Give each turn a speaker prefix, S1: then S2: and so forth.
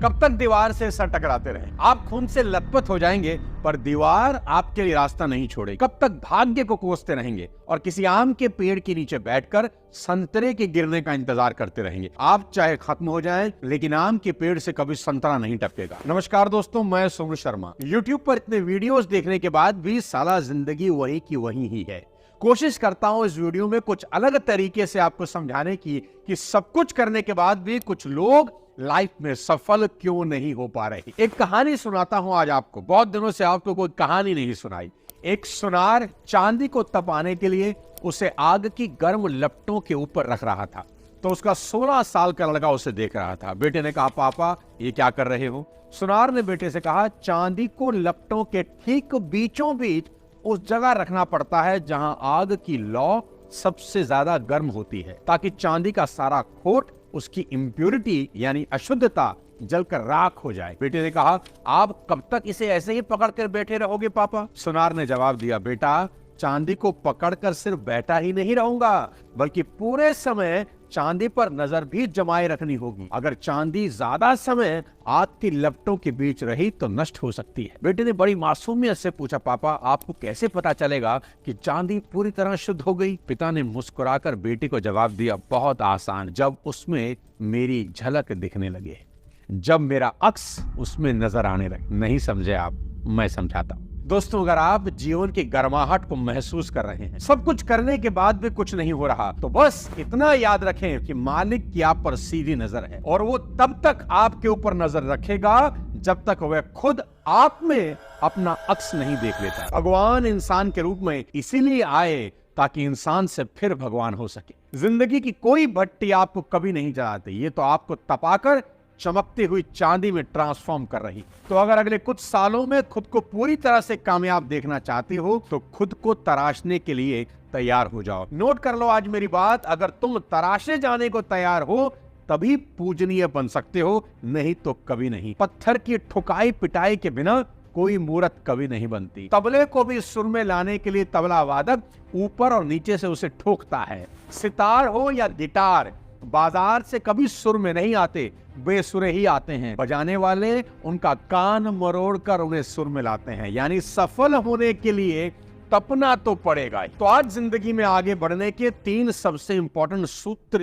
S1: कब तक दीवार से सर टकराते रहे? आप खून से लथपथ हो जाएंगे पर दीवार आपके लिए रास्ता नहीं छोड़ेगी। कब तक भाग्य को कोसते रहेंगे और किसी आम के पेड़ के नीचे बैठकर संतरे के गिरने का इंतजार करते रहेंगे? आप चाहे खत्म हो जाएं, लेकिन आम के पेड़ से कभी संतरा नहीं टपकेगा। नमस्कार दोस्तों, मैं सोनू शर्मा। YouTube पर इतने वीडियोस देखने के बाद भी साला जिंदगी वही की वही ही है। कोशिश करता हूं इस वीडियो में कुछ अलग तरीके से आपको समझाने की कि सब कुछ करने के बाद भी कुछ लोग लाइफ में सफल क्यों नहीं हो पा रहे। एक कहानी सुनाता हूं आज आपको। बहुत दिनों से आपको कोई कहानी नहीं सुनाई। एक सुनार चांदी को तपाने के लिए उसे आग की गर्म लपटों के ऊपर रख रहा था, तो उसका 16 साल का लड़का उसे देख रहा था। बेटे ने कहा, पापा ये क्या कर रहे हो? सुनार ने बेटे से कहा, चांदी को लपटों के ठीक बीचों बीच उस जगह रखना पड़ता है जहां आग की लौ सबसे ज्यादा गर्म होती है, ताकि चांदी का सारा खोट, उसकी इम्प्योरिटी यानी अशुद्धता जलकर राख हो जाए। बेटे ने कहा, आप कब तक इसे ऐसे ही पकड़कर बैठे रहोगे पापा? सुनार ने जवाब दिया, बेटा चांदी को पकड़कर सिर्फ बैठा ही नहीं रहूंगा, बल्कि पूरे समय चांदी पर नजर भी जमाए रखनी होगी। अगर चांदी ज्यादा समय आग की लपटों के बीच रही तो नष्ट हो सकती है। बेटे ने बड़ी मासूमियत से पूछा, पापा आपको कैसे पता चलेगा कि चांदी पूरी तरह शुद्ध हो गई? पिता ने मुस्कुराकर बेटे को जवाब दिया, बहुत आसान, जब उसमें मेरी झलक दिखने लगे, जब मेरा अक्स उसमें नजर आने लगे। नहीं समझे आप? मैं समझाता हूं। दोस्तों, अगर आप जीवन की गर्माहट को महसूस कर रहे हैं, सब कुछ करने के बाद भी कुछ नहीं हो रहा, तो बस इतना याद रखें कि मालिक की आप पर सीधी नजर है, और वो तब तक आपके ऊपर नजर रखेगा जब तक वह खुद आप में अपना अक्स नहीं देख लेता। भगवान इंसान के रूप में इसीलिए आए ताकि इंसान से फिर भगवान हो सके। जिंदगी की कोई भट्टी आपको कभी नहीं जलाती, ये तो आपको तपाकर चमकती हुई चांदी में ट्रांसफॉर्म कर रही। तो अगर अगले कुछ सालों में खुद को पूरी तरह से कामयाब देखना चाहती हो तो खुद को तराशने के लिए तैयार हो जाओ। नोट कर लो आज मेरी बात, अगर तुम तराशे जाने को तैयार हो तभी पूजनीय बन सकते हो, नहीं तो कभी नहीं। पत्थर की ठुकाई पिटाई के बिना कोई मूर्त कभी नहीं बनती। तबले को भी सुर में लाने के लिए तबला वादक ऊपर और नीचे से उसे ठोकता है। सितार हो या गिटार, बाजार से कभी सुर में नहीं आते, बेसुरे ही आते हैं। बजाने वाले उनका कान मरोड़ कर उन्हें सुर में लाते हैं। यानी सफल होने के लिए तपना तो पड़ेगा। तो आज जिंदगी में आगे बढ़ने के 3 सबसे इंपॉर्टेंट सूत्र